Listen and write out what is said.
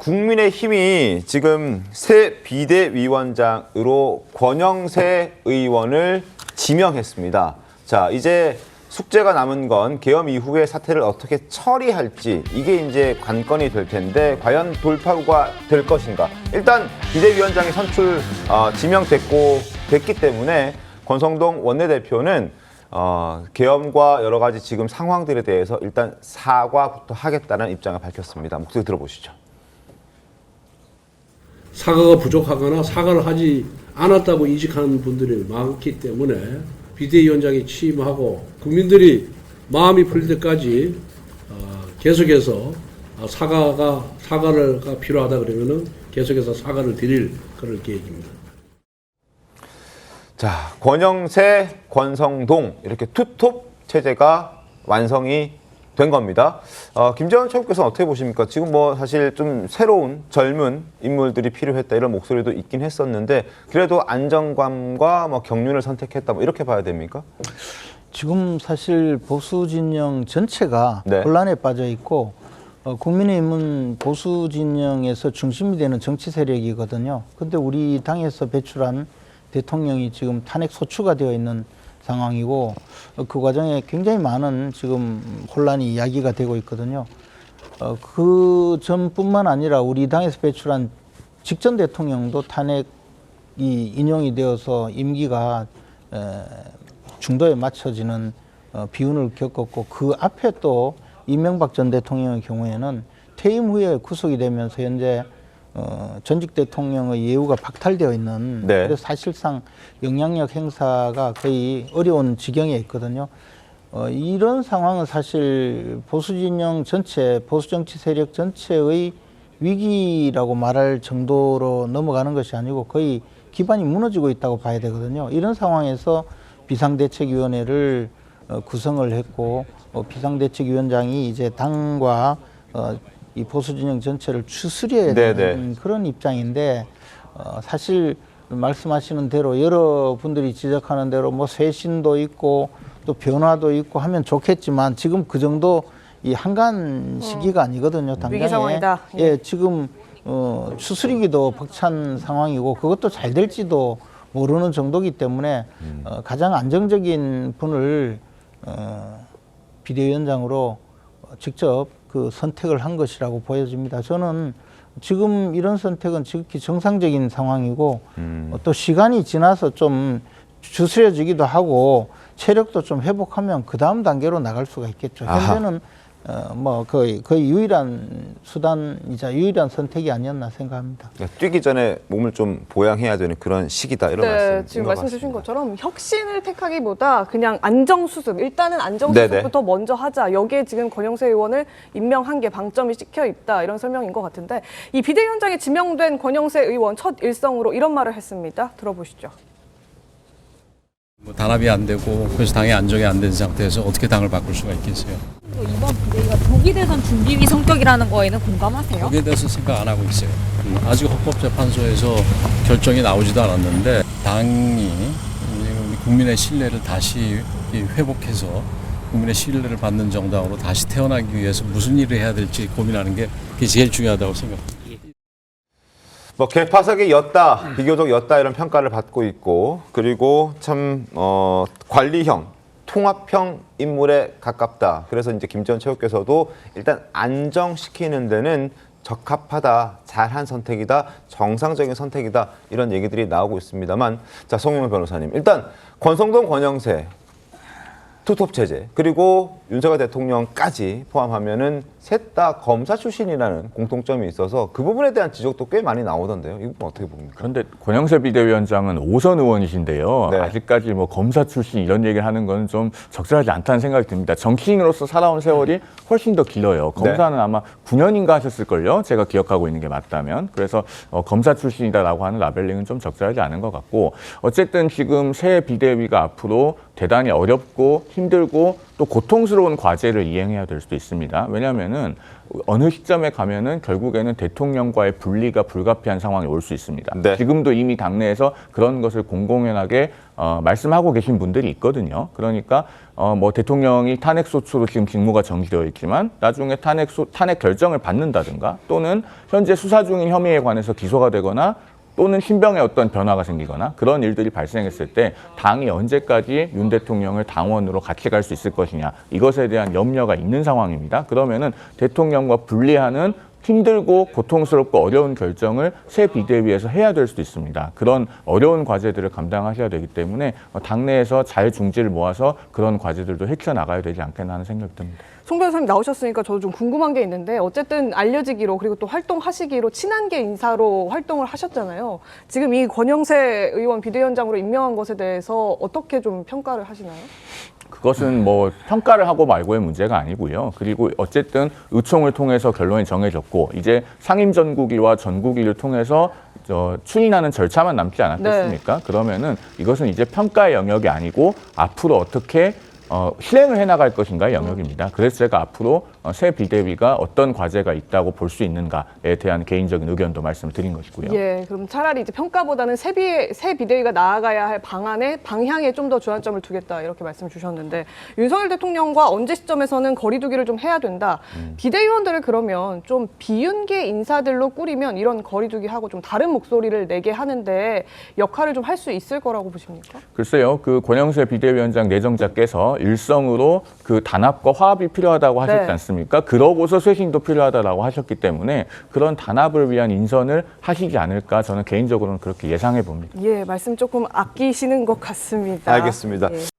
국민의힘이 지금 새 비대위원장으로 권영세 의원을 지명했습니다. 자, 이제 숙제가 남은 건 계엄 이후의 사태를 어떻게 처리할지, 이게 이제 관건이 될 텐데 과연 돌파구가 될 것인가. 일단 비대위원장이 지명됐기 때문에 권성동 원내대표는 계엄과 여러 가지 지금 상황들에 대해서 일단 사과부터 하겠다는 입장을 밝혔습니다. 목소리 들어보시죠. 사과가 부족하거나 사과를 하지 않았다고 인식하는 분들이 많기 때문에 비대위원장이 취임하고 국민들이 마음이 풀릴 때까지 계속해서 사과가 필요하다 그러면은 계속해서 사과를 드릴 그럴 계획입니다. 자, 권영세, 권성동 이렇게 투톱 체제가 완성이 된 겁니다. 김재원 최고께서는 어떻게 보십니까? 지금 뭐 사실 좀 새로운 젊은 인물들이 필요했다 이런 목소리도 있긴 했었는데 그래도 안정감과 뭐 경륜을 선택했다 뭐 이렇게 봐야 됩니까? 지금 사실 보수 진영 전체가 네. 혼란에 빠져 있고 국민의힘은 보수 진영에서 중심이 되는 정치 세력이거든요. 그런데 우리 당에서 배출한 대통령이 지금 탄핵 소추가 되어 있는 상황이고 그 과정에 굉장히 많은 지금 혼란이 이야기가 되고 있거든요. 그 점뿐만 아니라 우리 당에서 배출한 직전 대통령도 탄핵이 인용이 되어서 임기가 중도에 맞춰지는 비운을 겪었고 그 앞에 또 이명박 전 대통령의 경우에는 퇴임 후에 구속이 되면서 현재 전직 대통령의 예우가 박탈되어 있는 네. 그래서 사실상 영향력 행사가 거의 어려운 지경에 있거든요. 이런 상황은 사실 보수 진영 전체, 보수 정치 세력 전체의 위기라고 말할 정도로 넘어가는 것이 아니고 거의 기반이 무너지고 있다고 봐야 되거든요. 이런 상황에서 비상대책위원회를 구성을 했고 비상대책위원장이 이제 당과 이 보수 진영 전체를 추스려야 되는 그런 입장인데 사실 말씀하시는 대로 여러분들이 지적하는 대로 뭐 쇄신도 있고 또 변화도 있고 하면 좋겠지만 지금 그 정도 이 한간 시기가 아니거든요. 당장에. 위기 상황이다. 예, 지금 추스리기도 벅찬 상황이고 그것도 잘 될지도 모르는 정도이기 때문에 가장 안정적인 분을 비대위원장으로 직접 그 선택을 한 것이라고 보여집니다. 저는 지금 이런 선택은 지극히 정상적인 상황이고 또 시간이 지나서 좀 주스려지기도 하고 체력도 좀 회복하면 그 다음 단계로 나갈 수가 있겠죠. 현재는 뭐 거의 유일한 수단이자 유일한 선택이 아니었나 생각합니다. 뛰기 전에 몸을 좀 보양해야 되는 그런 시기다 이런 말씀. 지금 말씀 주신 것처럼 혁신을 택하기보다 그냥 안정수습, 일단은 안정수습부터 먼저 하자. 여기에 지금 권영세 의원을 임명한 게 방점이 찍혀 있다 이런 설명인 것 같은데 이 비대위원장에 지명된 권영세 의원 첫 일성으로 이런 말을 했습니다. 들어보시죠. 뭐 단합이 안 되고 그래서 당의 안정이 안 된 상태에서 어떻게 당을 바꿀 수가 있겠어요? 이번 비대위가 조기 대선 준비위 성격이라는 거에는 공감하세요? 거기에 대해서 생각 안 하고 있어요. 아직 헌법재판소에서 결정이 나오지도 않았는데 당이 우리 국민의 신뢰를 다시 회복해서 국민의 신뢰를 받는 정당으로 다시 태어나기 위해서 무슨 일을 해야 될지 고민하는 게 그게 제일 중요하다고 생각합니다. 뭐 개파석이 였다, 비교적 였다 이런 평가를 받고 있고 그리고 참 관리형, 통합형 인물에 가깝다. 그래서 이제 김재원 최고께서도 일단 안정시키는 데는 적합하다, 잘한 선택이다, 정상적인 선택이다 이런 얘기들이 나오고 있습니다만 자, 송영길 변호사님 일단 권성동, 권영세 투톱 체제 그리고 윤석열 대통령까지 포함하면은 셋 다 검사 출신이라는 공통점이 있어서 그 부분에 대한 지적도 꽤 많이 나오던데요. 이 부분 어떻게 봅니까? 그런데 권영세 비대위원장은 5선 의원이신데요. 네. 아직까지 뭐 검사 출신 이런 얘기를 하는 건 좀 적절하지 않다는 생각이 듭니다. 정치인으로서 살아온 세월이 훨씬 더 길어요. 검사는 아마 9년인가 하셨을걸요. 제가 기억하고 있는 게 맞다면. 그래서 검사 출신이다라고 하는 라벨링은 좀 적절하지 않은 것 같고 어쨌든 지금 새 비대위가 앞으로 대단히 어렵고 힘들고 또 고통스러운 과제를 이행해야 될 수도 있습니다. 왜냐하면은 어느 시점에 가면은 결국에는 대통령과의 분리가 불가피한 상황이 올 수 있습니다. 네. 지금도 이미 당내에서 그런 것을 공공연하게 말씀하고 계신 분들이 있거든요. 그러니까 뭐 대통령이 탄핵 소추로 지금 직무가 정지되어 있지만 나중에 탄핵 결정을 받는다든가 또는 현재 수사 중인 혐의에 관해서 기소가 되거나 또는 신병의 어떤 변화가 생기거나 그런 일들이 발생했을 때 당이 언제까지 윤 대통령을 당원으로 같이 갈 수 있을 것이냐 이것에 대한 염려가 있는 상황입니다. 그러면은 대통령과 분리하는 힘들고 고통스럽고 어려운 결정을 새 비대위에서 해야 될 수도 있습니다. 그런 어려운 과제들을 감당하셔야 되기 때문에 당내에서 잘 중지를 모아서 그런 과제들도 헤쳐나가야 되지 않겠나 하는 생각이 듭니다. 송 변호사님 나오셨으니까 저도 좀 궁금한 게 있는데 어쨌든 알려지기로 그리고 또 활동하시기로 친한계 인사로 활동을 하셨잖아요. 지금 이 권영세 의원 비대위원장으로 임명한 것에 대해서 어떻게 좀 평가를 하시나요? 그것은 뭐 평가를 하고 말고의 문제가 아니고요. 그리고 어쨌든 의총을 통해서 결론이 정해졌고 이제 상임전국위와 전국위를 통해서 추인하는 절차만 남지 않았겠습니까? 네. 그러면은 이것은 이제 평가의 영역이 아니고 앞으로 어떻게 실행을 해나갈 것인가의 영역입니다. 그래서 제가 앞으로 새 비대위가 어떤 과제가 있다고 볼 수 있는가에 대한 개인적인 의견도 말씀을 드린 것이고요. 예, 그럼 차라리 이제 평가보다는 새 비대위가 나아가야 할 방향에 좀 더 주안점을 두겠다 이렇게 말씀 주셨는데 윤석열 대통령과 언제 시점에서는 거리두기를 좀 해야 된다. 비대위원들을 그러면 좀 비윤계 인사들로 꾸리면 이런 거리두기하고 좀 다른 목소리를 내게 하는데 역할을 좀 할 수 있을 거라고 보십니까? 글쎄요, 그 권영세 비대위원장 내정자께서 일성으로 그 단합과 화합이 필요하다고 하셨지 네. 않습니까? 그러고서 쇄신도 필요하다라고 하셨기 때문에 그런 단합을 위한 인선을 하시지 않을까 저는 개인적으로는 그렇게 예상해 봅니다. 예, 말씀 조금 아끼시는 것 같습니다. 알겠습니다. 예.